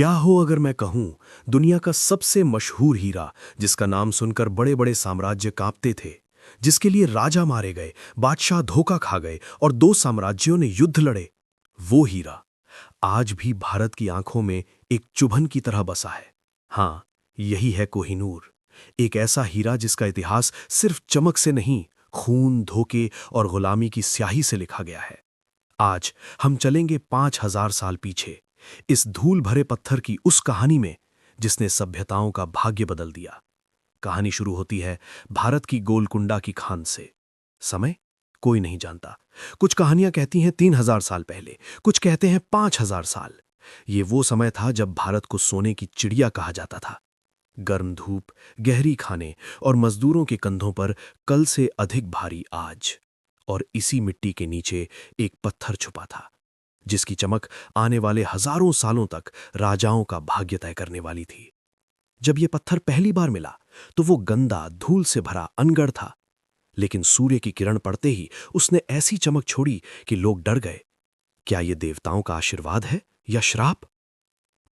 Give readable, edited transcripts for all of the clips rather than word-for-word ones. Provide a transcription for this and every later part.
क्या हो अगर मैं कहूं, दुनिया का सबसे मशहूर हीरा, जिसका नाम सुनकर बड़े बड़े साम्राज्य कांपते थे, जिसके लिए राजा मारे गए, बादशाह धोखा खा गए और दो साम्राज्यों ने युद्ध लड़े, वो हीरा आज भी भारत की आंखों में एक चुभन की तरह बसा है। हाँ, यही है कोहिनूर, एक ऐसा हीरा जिसका इतिहास सिर्फ चमक से नहीं, खून, धोखे और गुलामी की स्याही से लिखा गया है। आज हम चलेंगे 5,000 साल पीछे, इस धूल भरे पत्थर की उस कहानी में जिसने सभ्यताओं का भाग्य बदल दिया। कहानी शुरू होती है भारत की गोलकुंडा की खान से। समय कोई नहीं जानता। कुछ कहानियां कहती हैं 3,000 साल पहले, कुछ कहते हैं 5,000 साल। ये वो समय था जब भारत को सोने की चिड़िया कहा जाता था। गर्म धूप, गहरी खाने और मजदूरों के कंधों पर कल से अधिक भारी आज। और इसी मिट्टी के नीचे एक पत्थर छुपा था, जिसकी चमक आने वाले हजारों सालों तक राजाओं का भाग्य तय करने वाली थी। जब यह पत्थर पहली बार मिला तो वो गंदा, धूल से भरा, अनगढ़ था, लेकिन सूर्य की किरण पड़ते ही उसने ऐसी चमक छोड़ी कि लोग डर गए। क्या यह देवताओं का आशीर्वाद है या श्राप?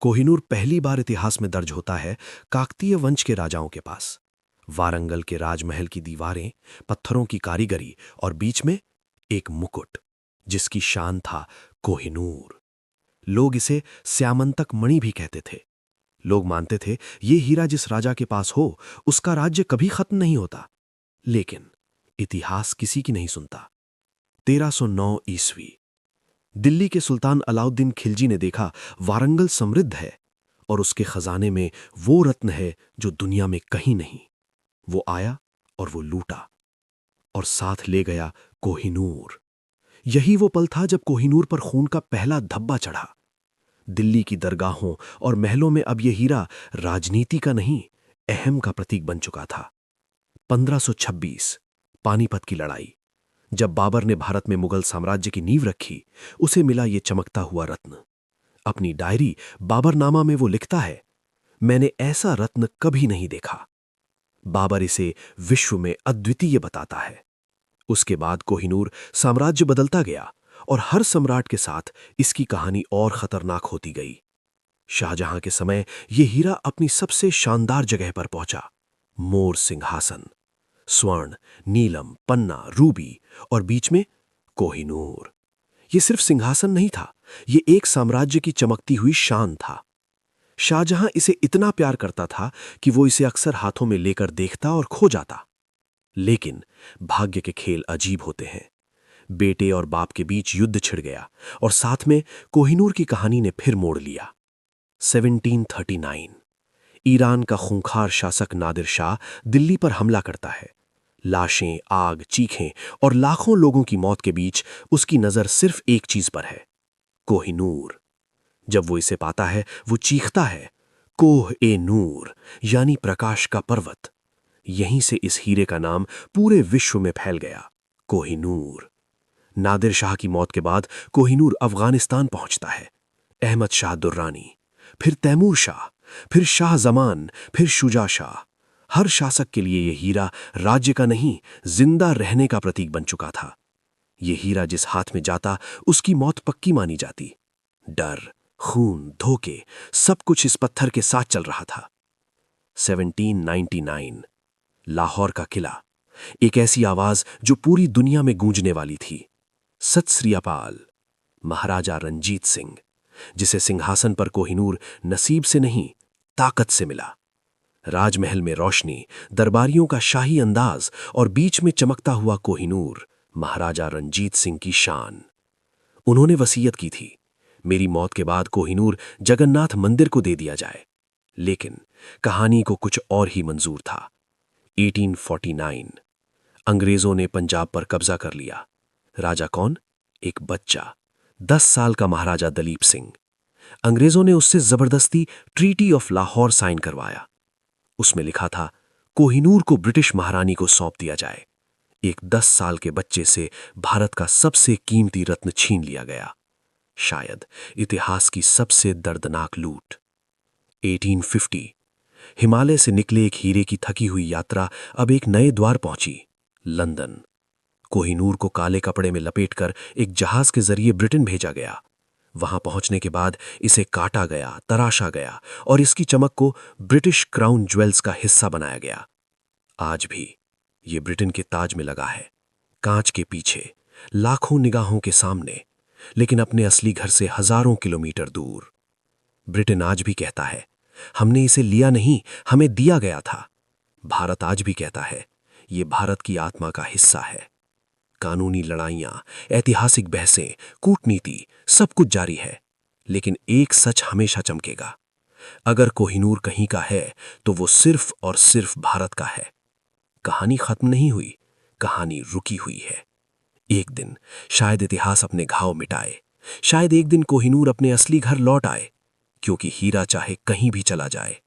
कोहिनूर पहली बार इतिहास में दर्ज होता है काकतीय वंश के राजाओं के पास। वारंगल के राजमहल की दीवारें, पत्थरों की कारीगरी और बीच में एक मुकुट, जिसकी शान था कोहिनूर। लोग इसे स्यामंतक मणि भी कहते थे। लोग मानते थे ये हीरा जिस राजा के पास हो, उसका राज्य कभी खत्म नहीं होता। लेकिन इतिहास किसी की नहीं सुनता। 1309 ईस्वी, दिल्ली के सुल्तान अलाउद्दीन खिलजी ने देखा वारंगल समृद्ध है और उसके खजाने में वो रत्न है जो दुनिया में कहीं नहीं। वो आया और वो लूटा और साथ ले गया कोहिनूर। यही वो पल था जब कोहिनूर पर खून का पहला धब्बा चढ़ा। दिल्ली की दरगाहों और महलों में अब यह हीरा राजनीति का नहीं, अहम का प्रतीक बन चुका था। 1526, पानीपत की लड़ाई। जब बाबर ने भारत में मुगल साम्राज्य की नींव रखी, उसे मिला ये चमकता हुआ रत्न। अपनी डायरी बाबरनामा में वो लिखता है, मैंने ऐसा रत्न कभी नहीं देखा। बाबर इसे विश्व में अद्वितीय बताता है। उसके बाद कोहिनूर साम्राज्य बदलता गया और हर सम्राट के साथ इसकी कहानी और खतरनाक होती गई। शाहजहां के समय यह हीरा अपनी सबसे शानदार जगह पर पहुंचा। मोर सिंहासन, स्वर्ण, नीलम, पन्ना, रूबी और बीच में कोहिनूर। यह सिर्फ सिंहासन नहीं था, यह एक साम्राज्य की चमकती हुई शान था। शाहजहां इसे इतना प्यार करता था कि वो इसे अक्सर हाथों में लेकर देखता और खो जाता। लेकिन भाग्य के खेल अजीब होते हैं। बेटे और बाप के बीच युद्ध छिड़ गया और साथ में कोहिनूर की कहानी ने फिर मोड़ लिया। 1739, ईरान का खूंखार शासक नादिर शाह दिल्ली पर हमला करता है। लाशें, आग, चीखें और लाखों लोगों की मौत के बीच उसकी नजर सिर्फ एक चीज पर है, कोहिनूर। जब वो इसे पाता है, वो चीखता है, कोह ए नूर, यानी प्रकाश का पर्वत। यहीं से इस हीरे का नाम पूरे विश्व में फैल गया, कोहिनूर। नादिर शाह की मौत के बाद कोहिनूर अफगानिस्तान पहुंचता है। अहमद शाह दुर्रानी, फिर तैमूर शाह, फिर शाह जमान, फिर शुजा शाह। हर शासक के लिए यह हीरा राज्य का नहीं, जिंदा रहने का प्रतीक बन चुका था। यह हीरा जिस हाथ में जाता, उसकी मौत पक्की मानी जाती। डर, खून, धोखे, सब कुछ इस पत्थर के साथ चल रहा था। 1799, लाहौर का किला। एक ऐसी आवाज जो पूरी दुनिया में गूंजने वाली थी। सत श्री अकाल। महाराजा रंजीत सिंह, जिसे सिंहासन पर कोहिनूर नसीब से नहीं, ताकत से मिला। राजमहल में रोशनी, दरबारियों का शाही अंदाज और बीच में चमकता हुआ कोहिनूर, महाराजा रंजीत सिंह की शान। उन्होंने वसीयत की थी, मेरी मौत के बाद कोहिनूर जगन्नाथ मंदिर को दे दिया जाए। लेकिन कहानी को कुछ और ही मंजूर था। 1849, अंग्रेजों ने पंजाब पर कब्जा कर लिया। राजा कौन? एक बच्चा, 10 साल का महाराजा दलीप सिंह। अंग्रेजों ने उससे जबरदस्ती ट्रीटी ऑफ लाहौर साइन करवाया। उसमें लिखा था, कोहिनूर को ब्रिटिश महारानी को सौंप दिया जाए। एक 10 साल के बच्चे से भारत का सबसे कीमती रत्न छीन लिया गया। शायद इतिहास की सबसे दर्दनाक लूट। 1850, हिमालय से निकले एक हीरे की थकी हुई यात्रा अब एक नए द्वार पहुंची, लंदन। कोहिनूर को काले कपड़े में लपेटकर एक जहाज के जरिए ब्रिटेन भेजा गया। वहां पहुंचने के बाद इसे काटा गया, तराशा गया और इसकी चमक को ब्रिटिश क्राउन ज्वेल्स का हिस्सा बनाया गया। आज भी ये ब्रिटेन के ताज में लगा है, कांच के पीछे, लाखों निगाहों के सामने, लेकिन अपने असली घर से हजारों किलोमीटर दूर। ब्रिटेन आज भी कहता है, हमने इसे लिया नहीं, हमें दिया गया था। भारत आज भी कहता है, ये भारत की आत्मा का हिस्सा है। कानूनी लड़ाइयां, ऐतिहासिक बहसें, कूटनीति, सब कुछ जारी है, लेकिन एक सच हमेशा चमकेगा। अगर कोहिनूर कहीं का है तो वो सिर्फ और सिर्फ भारत का है। कहानी खत्म नहीं हुई, कहानी रुकी हुई है। एक दिन शायद इतिहास अपने घाव मिटाए, शायद एक दिन कोहिनूर अपने असली घर लौट आए, क्योंकि हीरा चाहे कहीं भी चला जाए,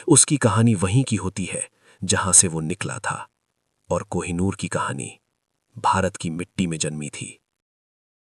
उसकी कहानी वहीं की होती है जहां से वो निकला था। और कोहिनूर की कहानी भारत की मिट्टी में जन्मी थी।